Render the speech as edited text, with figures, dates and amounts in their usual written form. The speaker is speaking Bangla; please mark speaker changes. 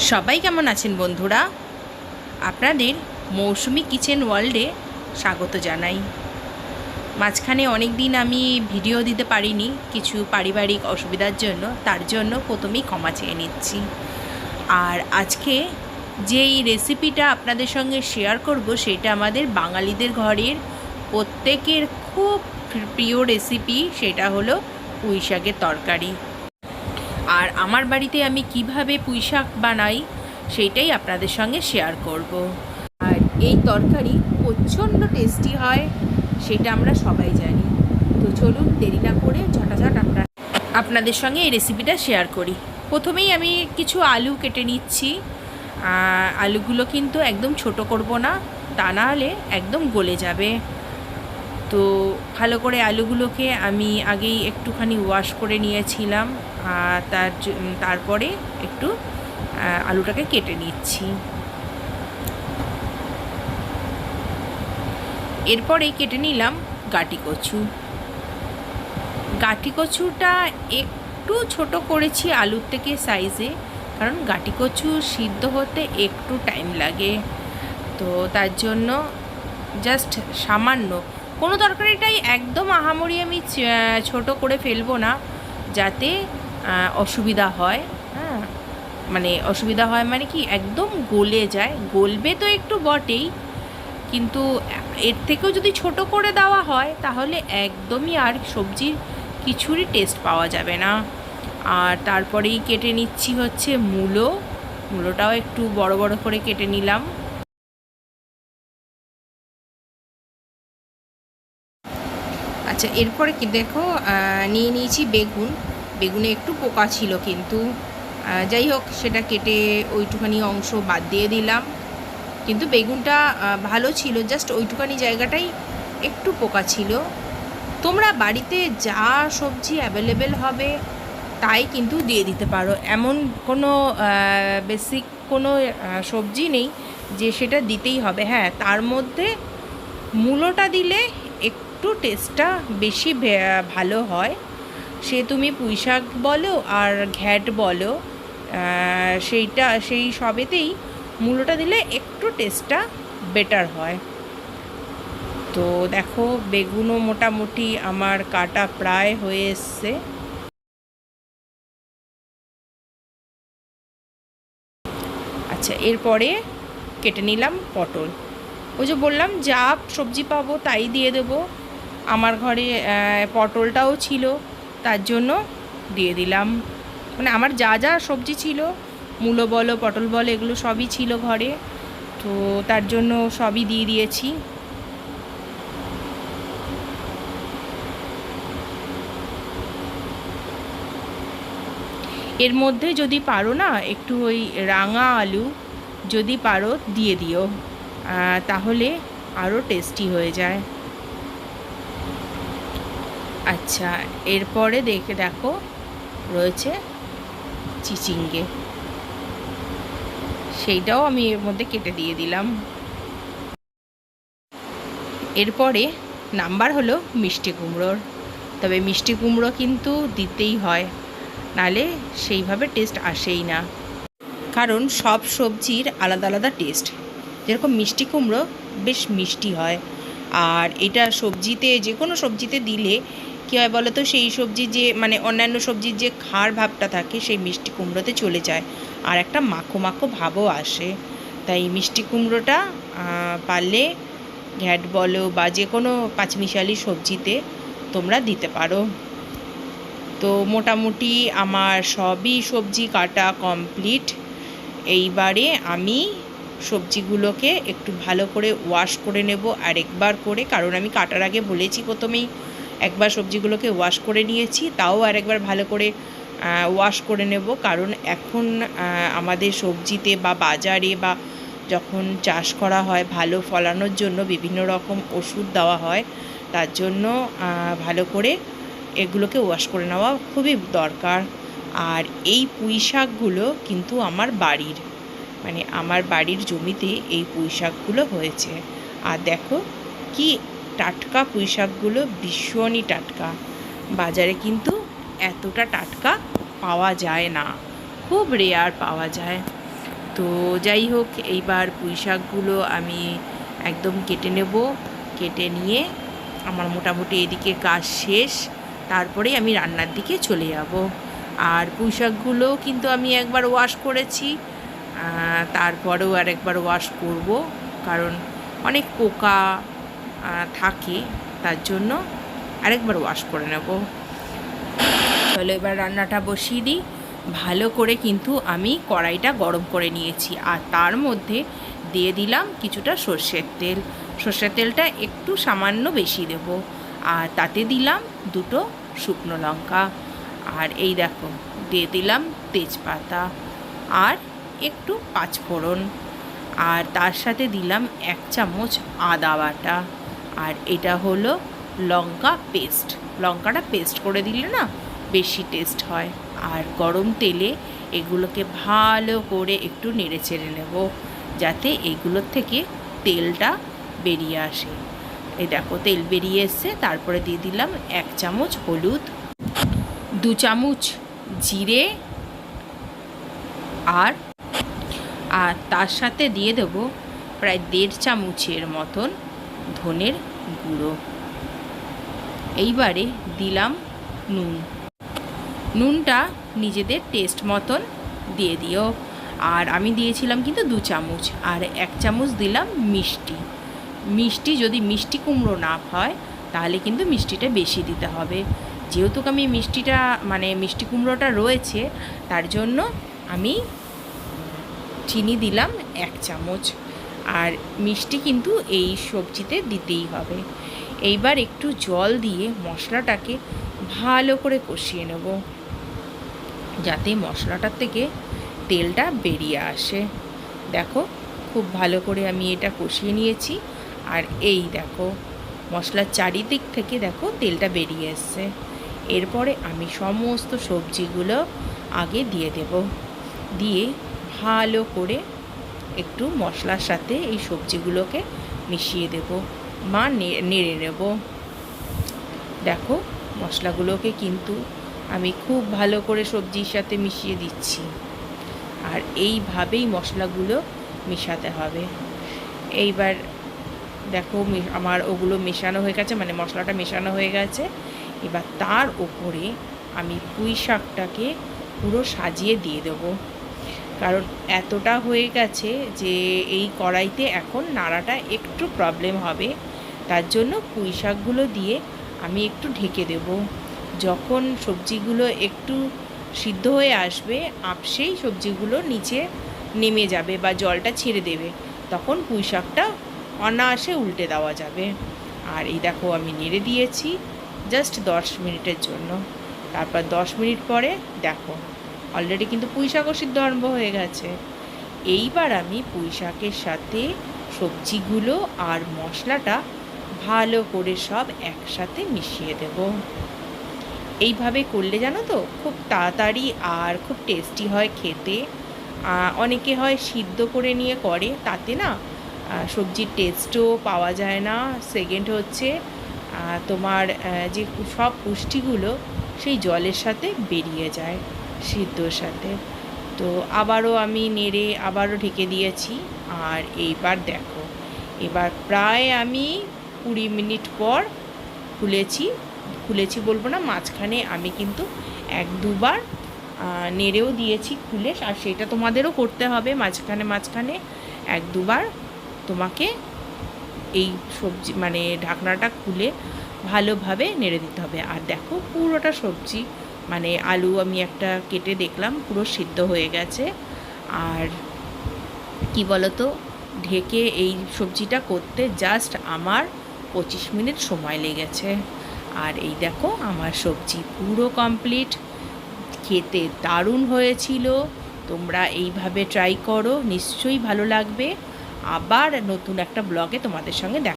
Speaker 1: সবাই কেমন আছেন বন্ধুরা? আপনাদের মৌসুমি কিচেন ওয়ার্ল্ডে স্বাগত জানাই। মাঝখানে অনেক দিন আমি ভিডিও দিতে পারিনি কিছু পারিবারিক অসুবিধার জন্য, তার জন্য প্রথমেই ক্ষমা চেয়ে নিচ্ছি। আর আজকে যেই রেসিপিটা আপনাদের সঙ্গে শেয়ার করব সেটা আমাদের বাঙালিদের ঘরের প্রত্যেকের খুব প্রিয় রেসিপি, সেটা হলো পুঁই শাকের তরকারি। আর আমার বাড়িতে আমি কিভাবে পুঁই শাক বানাই সেইটাই আপনাদের সঙ্গে শেয়ার করব। আর এই তরকারি প্রচণ্ড টেস্টি হয়, সেটা আমরা সবাই জানি। তো চলুন দেরি না করে ঝটাঝট আপনাদের সঙ্গে এই রেসিপিটা শেয়ার করি। প্রথমেই আমি কিছু আলু কেটে নিচ্ছি। আলুগুলো কিন্তু একদম ছোট করব না, তা না হলে একদম গলে যাবে। তো ভালো করে আলুগুলোকে আমি আগেই একটুখানি ওয়াশ করে নিয়েছিলাম, তারপরে একটু আলুটাকে কেটে নিচ্ছি। এরপরে কেটে নিলাম গাঁটি কচু। গাঁটি কচুটা একটু ছোট করেছি আলুর থেকে সাইজে, কারণ গাঁটি কচু সিদ্ধ হতে একটু টাইম লাগে। তো তার জন্য জাস্ট সামান্য, কোনো তরকারিটাই একদম আহামরি আমি ছোট করে ফেলবো না, যাতে অসুবিধা হয়। হ্যাঁ, মানে অসুবিধা হয় মানে কি, একদম গলে যায়। গলবে তো একটু বটেই, কিন্তু এর থেকেও যদি ছোট করে দেওয়া হয় তাহলে একদমই আর সবজির কিছুরই টেস্ট পাওয়া যাবে না। আর তারপরেই কেটে নিচ্ছি হচ্ছে মূলোটাও একটু বড় বড় করে কেটে নিলাম। আচ্ছা, এরপরে কি দেখো, নিয়ে নিয়েছি বেগুনে একটু পোকা ছিল, কিন্তু যাই হোক সেটা কেটে ওইটুখানি অংশ বাদ দিয়ে দিলাম। কিন্তু বেগুনটা ভালো ছিল, জাস্ট ওইটুখানি জায়গাটাই একটু পোকা ছিল। তোমরা বাড়িতে যা সবজি অ্যাভেলেবেল হবে তাই কিন্তু দিয়ে দিতে পারো, এমন কোনো বেসিক কোনো সবজি নেই যে সেটা দিতেই হবে। হ্যাঁ, তার মধ্যে মূলোটা দিলে একটু টেস্টটা বেশি ভালো হয়। সে তুমি পুঁই শাক বলো আর ঘ্যাট বলো, সেই সবেতেই মূলোটা দিলে একটু টেস্টটা বেটার হয়। তো দেখো, বেগুনও মোটামুটি আমার কাটা প্রায় হয়ে এসছে। আচ্ছা, এরপরে কেটে নিলাম পটল। ওই যে বললাম, যা সবজি পাবো তাই দিয়ে দেবো। আমার ঘরে পটলটাও ছিল, তার জন্য দিয়ে দিলাম। মানে আমার যা যা সবজি ছিল, মূলো বলো পটল বলো, এগুলো সবই ছিল ঘরে, তো তার জন্য সবই দিয়ে দিয়েছি। এর মধ্যে যদি পারো না, একটু ওই রাঙা আলু যদি পারো দিয়ে দিও, তাহলে আরও টেস্টি হয়ে যায়। আচ্ছা, এরপরে দেখো রয়েছে চিচিঙ্গে, সেইটাও আমি এর মধ্যে কেটে দিয়ে দিলাম। এরপরে নাম্বার হলো মিষ্টি কুমড়োর। তবে মিষ্টি কুমড়ো কিন্তু দিতেই হয়, নালে সেইভাবে টেস্ট আসেই না, কারণ সব সবজির আলাদা আলাদা টেস্ট। যেরকম মিষ্টি কুমড়ো বেশ মিষ্টি হয়, আর এটা সবজিতে, যে কোনো সবজিতে দিলে কী হয় বলো তো, সেই সবজি যে মানে অন্যান্য সবজির যে খাড় ভাবটা থাকে সেই মিষ্টি কুমড়োতে চলে যায়, আর একটা মাখো মাখো ভাবও আসে। তাই মিষ্টি কুমড়োটা পারলে ঘ্যাট বলো বা যে কোনো পাঁচমিশালি সবজিতে তোমরা দিতে পারো। তো মোটামুটি আমার সবই সবজি কাটা কমপ্লিট। এইবারে আমি সবজিগুলোকে একটু ভালো করে ওয়াশ করে নেব আরেকবার করে, কারণ আমি কাটার আগে বলেছি প্রথমেই একবার সবজিগুলোকে ওয়াশ করে নিয়েছি, তাও আরেকবার ভালো করে ওয়াশ করে নেব, কারণ এখন আমাদের সবজিতে বা বাজারে বা যখন চাষ করা হয় ভালো ফলানোর জন্য বিভিন্ন রকম ওষুধ দেওয়া হয়, তার জন্য ভালো করে এগুলোকে ওয়াশ করে নেওয়া খুবই দরকার। আর এই পুঁই শাকগুলো কিন্তু আমার বাড়ির, মানে আমার বাড়ির জমিতে এই পুঁই শাকগুলো হয়েছে। আর দেখো কি টাটকা পুঁই শাকগুলো, ভীষণই টাটকা। বাজারে কিন্তু এতটা টাটকা পাওয়া যায় না, খুব রেয়ার পাওয়া যায়। তো যাই হোক, এইবার পুঁই শাকগুলো আমি একদম কেটে নেব। কেটে নিয়ে আমার মোটামুটি এদিকে কাজ শেষ, তারপরেই আমি রান্নার দিকে চলে যাব। আর পুঁই শাকগুলো কিন্তু আমি একবার ওয়াশ করেছি, তারপরেও আরেকবার ওয়াশ করব, কারণ অনেক পোকা থাকে, তার জন্য আরেকবার ওয়াশ করে নেব। চলো এবার রান্নাটা বসিয়ে দিই। ভালো করে কিন্তু আমি কড়াইটা গরম করে নিয়েছি, আর তার মধ্যে দিয়ে দিলাম কিছুটা সর্ষের তেল। সর্ষের তেলটা একটু সামান্য বেশি দেব, আর তাতে দিলাম 2টো শুকনো লঙ্কা, আর এই দেখো দিয়ে দিলাম তেজপাতা আর একটু পাঁচফোড়ন, আর তার সাথে দিলাম 1 চামচ আদা বাটা, আর এটা হলো লঙ্কা পেস্ট। লঙ্কাটা পেস্ট করে দিলে না বেশি টেস্ট হয়। আর গরম তেলে এগুলোকে ভালো করে একটু নেড়ে চেড়ে নেব, যাতে এগুলোর থেকে তেলটা বেরিয়ে আসে। এই দেখো তেল বেরিয়ে এসছে। তারপরে দিয়ে দিলাম 1 চামচ হলুদ, 2 চামচ জিরে, আর তার সাথে দিয়ে দেব প্রায় 1.5 চামচের মতন ধনের গুঁড়ো। এইবারে দিলাম নুন। নুনটা নিজেদের টেস্ট মতন দিয়ে দিও। আর আমি দিয়েছিলাম কিন্তু 2 চামচ, আর 1 চামচ দিলাম মিষ্টি। মিষ্টি যদি মিষ্টি কুমড়ো না হয় তাহলে কিন্তু মিষ্টিটা বেশি দিতে হবে। যেহেতু আমি মিষ্টিটা মানে মিষ্টি কুমড়োটা রয়েছে, তার জন্য আমি চিনি দিলাম 1 চামচ। আর মিষ্টি কিন্তু এই সবজিতে দিতেই হবে। এইবার একটু জল দিয়ে মশলাটাকে ভালো করে কষিয়ে নেব, যাতে মশলাটার থেকে তেলটা বেরিয়ে আসে। দেখো খুব ভালো করে আমি এটা কষিয়ে নিয়েছি, আর এই দেখো মশলার চারিদিক থেকে দেখো তেলটা বেরিয়ে এসছে। এরপরে আমি সমস্ত সবজিগুলো আগে দিয়ে দেব, দিয়ে ভালো করে একটু মশলার সাথে এই সবজিগুলোকে মিশিয়ে দেব বা নেড়ে নেব। দেখো মশলাগুলোকে কিন্তু আমি খুব ভালো করে সবজির সাথে মিশিয়ে দিচ্ছি, আর এইভাবেই মশলাগুলো মেশাতে হবে। এইবার দেখো আমার ওগুলো মেশানো হয়ে গেছে, মানে মশলাটা মেশানো হয়ে গেছে। এবার তার ওপরে আমি পুঁই শাকটাকে পুরো সাজিয়ে দিয়ে দেবো, কারণ এতটা হয়ে গেছে যে এই কড়াইতে এখন নাড়াটা একটু প্রবলেম হবে। তার জন্য পুঁই শাকগুলো দিয়ে আমি একটু ঢেকে দেব। যখন সবজিগুলো একটু সিদ্ধ হয়ে আসবে, আপসেই সবজিগুলো নিচে নেমে যাবে বা জলটা ছেড়ে দেবে, তখন পুঁই শাকটা অনায়াসে উল্টে দেওয়া যাবে। আর এই দেখো আমি নেড়ে দিয়েছি জাস্ট 10 মিনিটের জন্য। তারপর 10 মিনিট পরে দেখো অলরেডি কিন্তু পুঁই শাকও সিদ্ধ আরম্ভ হয়ে গেছে। এইবার আমি পুঁই শাকের সাথে সবজিগুলো আর মশলাটা ভালো করে সব একসাথে মিশিয়ে দেব। এইভাবে করলে জানো তো খুব তাড়াতাড়ি আর খুব টেস্টি হয় খেতে। অনেকে হয় সিদ্ধ করে নিয়ে করে, তাতে না সবজির টেস্টও পাওয়া যায় না। সেকেন্ড হচ্ছে তোমার যে সব পুষ্টিগুলো সেই জলের সাথে বেরিয়ে যায় সিদ্ধর সাথে। তো আবারও আমি নেড়ে আবারও ঢেকে দিয়েছি। আর এইবার দেখো এবার প্রায় আমি 20 মিনিট পর খুলেছি বলবো না, মাঝখানে আমি কিন্তু 1-2 বার নেড়েও দিয়েছি খুলে। আর সেটা তোমাদেরও করতে হবে, মাঝখানে 1-2 বার তোমাকে এই সবজি মানে ঢাকনাটা খুলে ভালোভাবে নেড়ে দিতে হবে। আর দেখো পুরোটা সবজি মানে আলু আমি একটা কেটে দেখলাম পুরো সিদ্ধ হয়ে গেছে। আর কি বলতো, ঢেকে এই সবজিটা করতে জাস্ট আমার 25 মিনিট সময় লেগেছে। আর এই দেখো আমার সবজি পুরো কমপ্লিট, খেতে দারুণ হয়েছিল। তোমরা এইভাবে ট্রাই করো, নিশ্চয়ই ভালো লাগবে। আবার নতুন একটা ব্লগে তোমাদের সঙ্গে দেখা